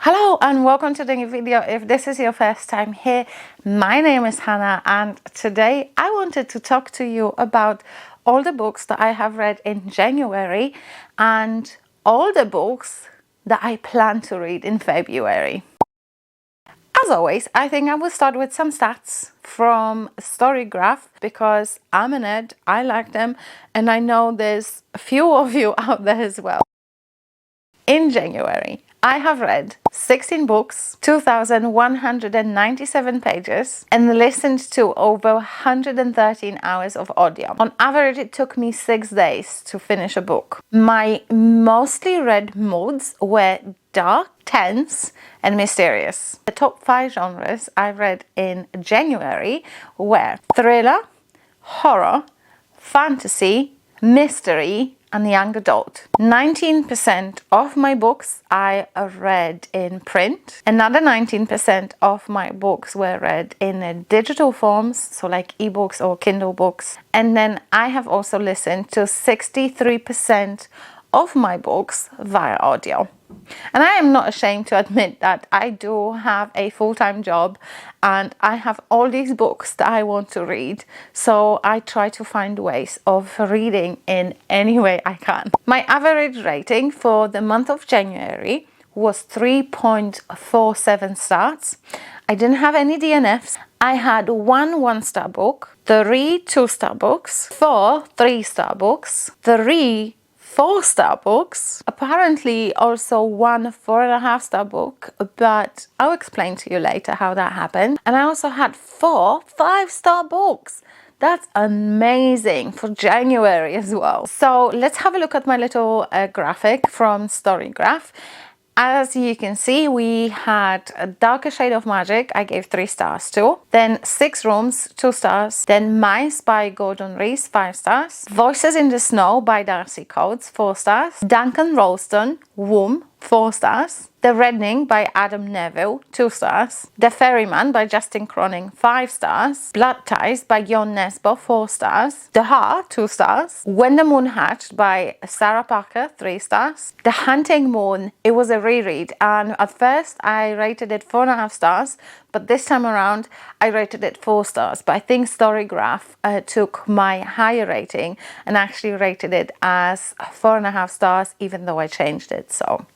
Hello and welcome to the new video. If this is your first time here, my name is Hannah and today I wanted to talk to you about all the books that I have read in January and all the books that I plan to read in February. As always, I think I will start with some stats from Storygraph because I'm a nerd, I like them, and I know there's a few of you out there as well. In January, I have read 16 books, 2,197 pages, and listened to over 113 hours of audio. On average, it took me 6 days to finish a book. My mostly read moods were dark, tense, and mysterious. The top 5 genres I read in January were thriller, horror, fantasy, mystery, and young adult. 19% of my books I read in print. Another 19% of my books were read in digital forms, so like ebooks or Kindle books. And then I have also listened to 63% of my books via audio. And I am not ashamed to admit that I do have a full-time job and I have all these books that I want to read, so I try to find ways of reading in any way I can. My average rating for the month of January was 3.47 stars. I didn't have any DNFs. I had 1 1-star book, 3 2-star books, 4 3-star books, 3 4-star books, apparently also 1 4.5-star book, but I'll explain to you later how that happened. And I also had 4 5-star books. That's amazing for January as well. So let's have a look at my little graphic from Storygraph. As you can see, we had A Darker Shade of Magic, I gave 3 stars to. Then 6 Rooms, 2 stars. Then Mice by Gordon Rees, 5 stars. Voices in the Snow by Darcy Coates, 4 stars. Duncan Ralston, Womb, 4 stars. The Reddening by Adam Neville, 2 stars. The Ferryman by Justin Cronin, 5 stars. Blood Ties by Jon Nesbo, 4 stars. The Heart, 2 stars. When the Moon Hatched by Sarah Parker, 3 stars. The Hunting Moon, it was a reread, and at first I rated it 4.5 stars, but this time around I rated it 4 stars. But I think Storygraph took my higher rating and actually rated it as 4.5 stars, even though I changed it. So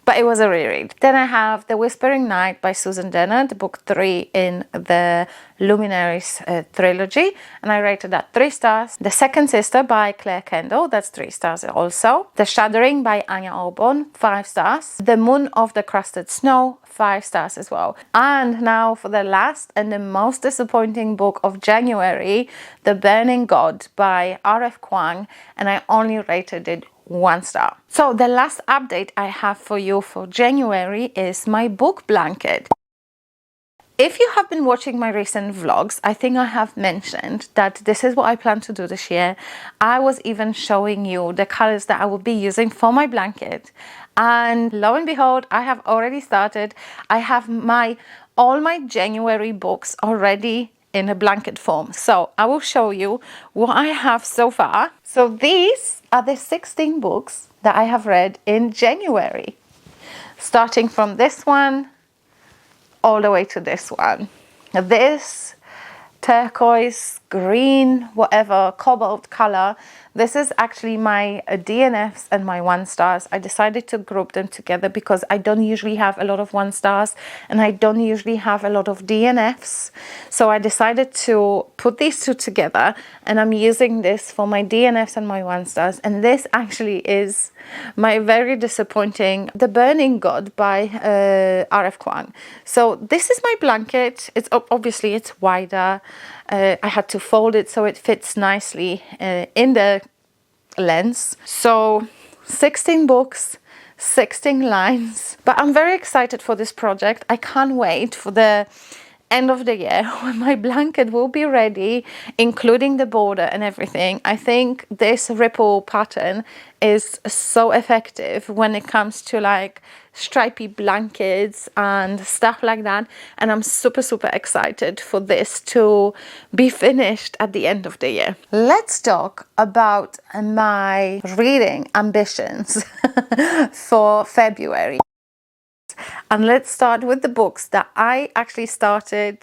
but it was a reread. Then I have The Whispering Night by Susan Dennard, book 3 in the Luminaries trilogy, and I rated that 3 stars. The Second Sister by Claire Kendall, that's 3 stars also. The Shuddering by Anya Aubon, 5 stars. The Moon of the Crusted Snow, 5 stars as well. And now for the last and the most disappointing book of January, The Burning God by R.F. Kuang, and I only rated it 1 star. So the last update I have for you for January is my book blanket. If you have been watching my recent vlogs, I think I have mentioned that this is what I plan to do this year. I was even showing you the colors that I will be using for my blanket. And lo and behold, I have already started. I have all my January books already in a blanket form. So I will show you what I have so far. So these are the 16 books that I have read in January, starting from this one all the way to this one. This turquoise, green, whatever, cobalt color. This is actually my DNFs and my 1 stars. I decided to group them together because I don't usually have a lot of 1 stars and I don't usually have a lot of DNFs. So I decided to put these 2 together, and I'm using this for my DNFs and my 1 stars. And this actually is my very disappointing The Burning God by R.F. Kuang. So this is my blanket. It's obviously it's wider. I had to fold it so it fits nicely in the lens. So 16 books, 16 lines, but I'm very excited for this project. I can't wait for the end of the year when my blanket will be ready, including the border and everything. I think this ripple pattern is so effective when it comes to like stripy blankets and stuff like that, and I'm super excited for this to be finished at the end of the year. Let's talk about my reading ambitions for February. And let's start with the books that I actually started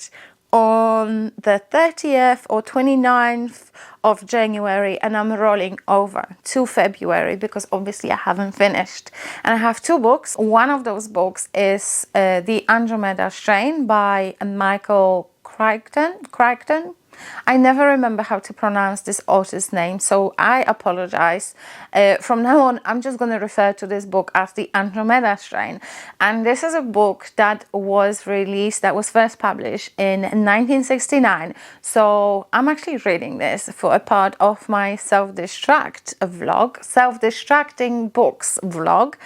on the 30th or 29th of January, and I'm rolling over to February because obviously I haven't finished. And I have two books. One of those books is The Andromeda Strain by Michael Crichton. I never remember how to pronounce this author's name, so I apologize. From now on, I'm just going to refer to this book as The Andromeda Strain. And this is a book that was released, that was first published in 1969. So I'm actually reading this for a part of my self-distracting books vlog.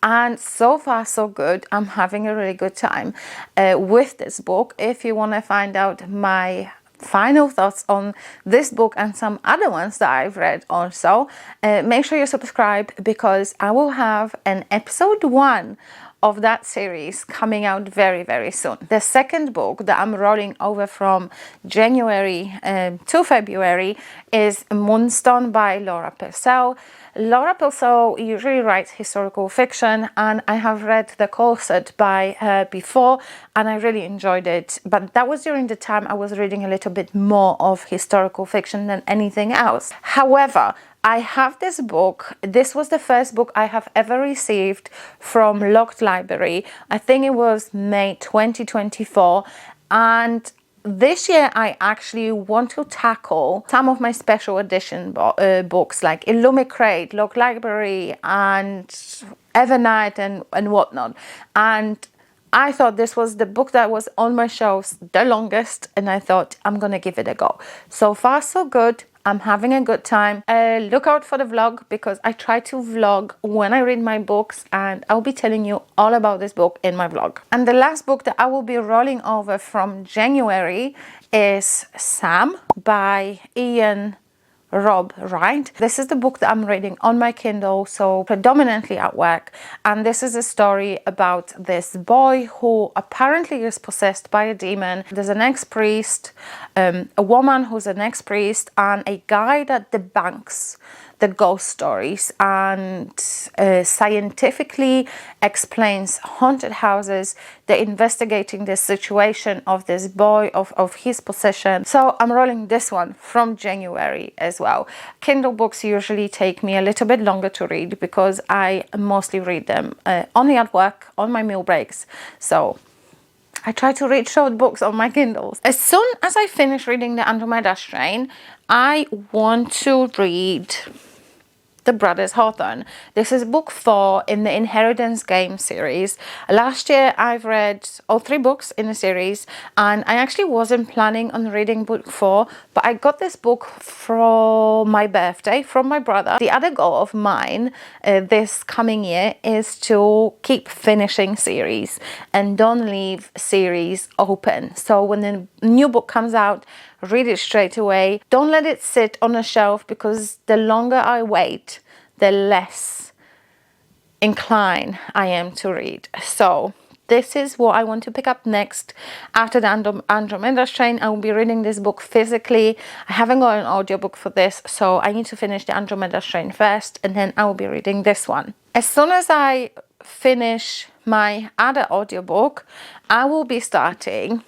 And so far, so good. I'm having a really good time with this book. If you want to find out my final thoughts on this book and some other ones that I've read also, make sure you subscribe, because I will have an episode 1 of that series coming out very, very soon. The second book that I'm rolling over from January to February is Moonstone by Laura Purcell. Laura Purcell usually writes historical fiction, and I have read The Corset by her before, and I really enjoyed it. But that was during the time I was reading a little bit more of historical fiction than anything else. However, I have this book. This was the first book I have ever received from Locked Library. I think it was May 2024. And this year I actually want to tackle some of my special edition books like Illumicrate, Locked Library, and Evernight and whatnot. And I thought this was the book that was on my shelves the longest, and I thought I'm gonna give it a go. So far, so good. I'm having a good time. Look out for the vlog, because I try to vlog when I read my books, and I'll be telling you all about this book in my vlog. And the last book that I will be rolling over from January is Sam by Iain Rob Wright. This is the book that I'm reading on my Kindle, so predominantly at work. And this is a story about this boy who apparently is possessed by a demon. There's an ex-priest, a woman who's an ex-priest, and a guy that debunks the ghost stories and scientifically explains haunted houses. They're investigating the situation of this boy, of his possession. So I'm rolling this one from January as well. Kindle books usually take me a little bit longer to read because I mostly read them only at work, on my meal breaks. So I try to read short books on my Kindles. As soon as I finish reading The Andromeda Strain, I want to read The Brothers Hawthorne. This is book 4 in the Inheritance Game series. Last year I've read all 3 books in the series, and I actually wasn't planning on reading book 4, but I got this book for my birthday from my brother. The other goal of mine this coming year is to keep finishing series and don't leave series open. So when the new book comes out, read it straight away. Don't let it sit on a shelf, because the longer I wait, the less inclined I am to read. So this is what I want to pick up next. After the Andromeda Strain, I will be reading this book physically. I haven't got an audiobook for this, so I need to finish the Andromeda Strain first, and then I will be reading this one. As soon as I finish my other audiobook, I will be starting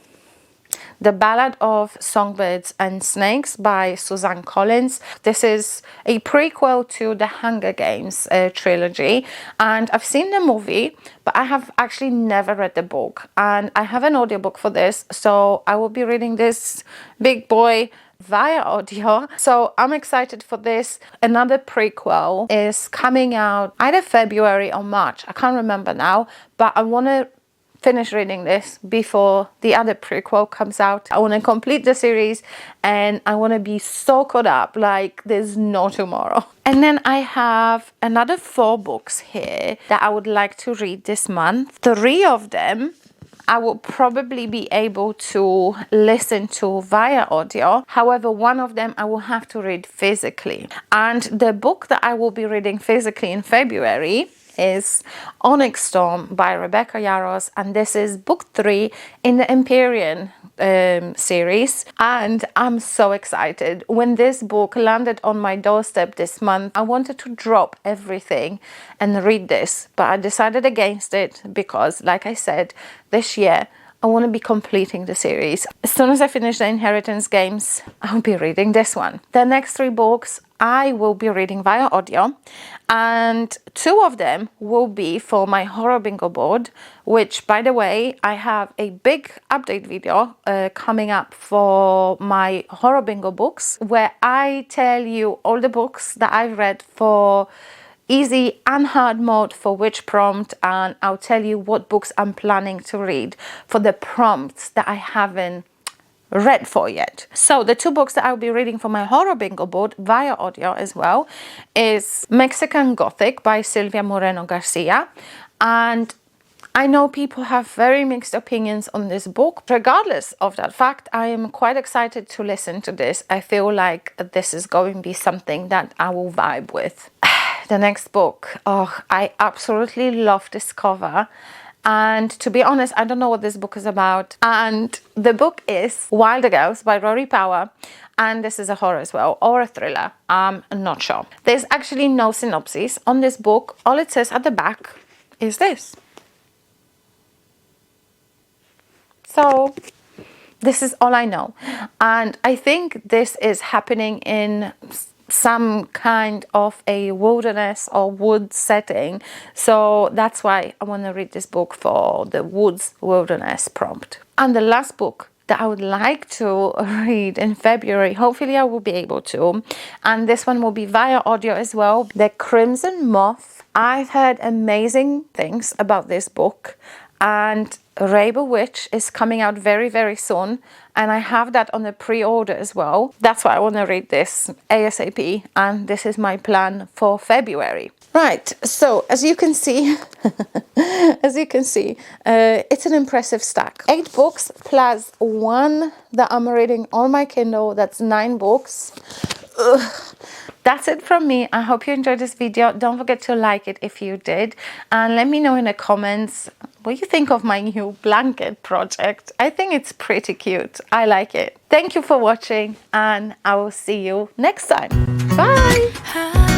The Ballad of Songbirds and Snakes by Suzanne Collins. This is a prequel to the Hunger Games trilogy, and I've seen the movie, but I have actually never read the book, and I have an audiobook for this, so I will be reading this big boy via audio. So I'm excited for this. Another prequel is coming out either February or March, I can't remember now, but I want to finish reading this before the other prequel comes out. I want to complete the series, and I want to be so caught up like there's no tomorrow. And then I have another 4 books here that I would like to read this month. 3 of them I will probably be able to listen to via audio. However, one of them I will have to read physically. And the book that I will be reading physically in February is Onyx Strom by Rebecca Yarros, and this is book 3 in the Empyrean series, and I'm so excited. When this book landed on my doorstep this month, I wanted to drop everything and read this, but I decided against it because, like I said, this year I want to be completing the series. As soon as I finish the Inheritance games, I'll be reading this one. The next 3 books I will be reading via audio, and 2 of them will be for my horror bingo board, which, by the way, I have a big update video coming up for my horror bingo books, where I tell you all the books that I've read for easy and hard mode for which prompt, and I'll tell you what books I'm planning to read for the prompts that I haven't read for yet. So the 2 books that I'll be reading for my horror bingo board via audio as well is Mexican Gothic by Silvia Moreno Garcia, and I know people have very mixed opinions on this book. Regardless of that fact, I am quite excited to listen to this. I feel like this is going to be something that I will vibe with. The next book, oh, I absolutely love this cover, and to be honest, I don't know what this book is about, and the book is Wilder Girls by Rory Power, and this is a horror as well, or a thriller, I'm not sure. There's actually no synopsis on this book. All it says at the back is this. So this is all I know, and I think this is happening in some kind of a wilderness or wood setting, so that's why I want to read this book for the woods wilderness prompt. And the last book that I would like to read in February, hopefully I will be able to, and this one will be via audio as well, The Crimson Moth. I've heard amazing things about this book, and Rainbow Witch is coming out very, very soon, and I have that on the pre-order as well. That's why I want to read this ASAP, and this is my plan for February. Right, so as you can see, it's an impressive stack. 8 books plus 1 that I'm reading on my Kindle. That's 9 books. Ugh. That's it from me. I hope you enjoyed this video. Don't forget to like it if you did, and let me know in the comments what you think of my new blanket project. I think it's pretty cute. I like it. Thank you for watching, and I will see you next time. Bye!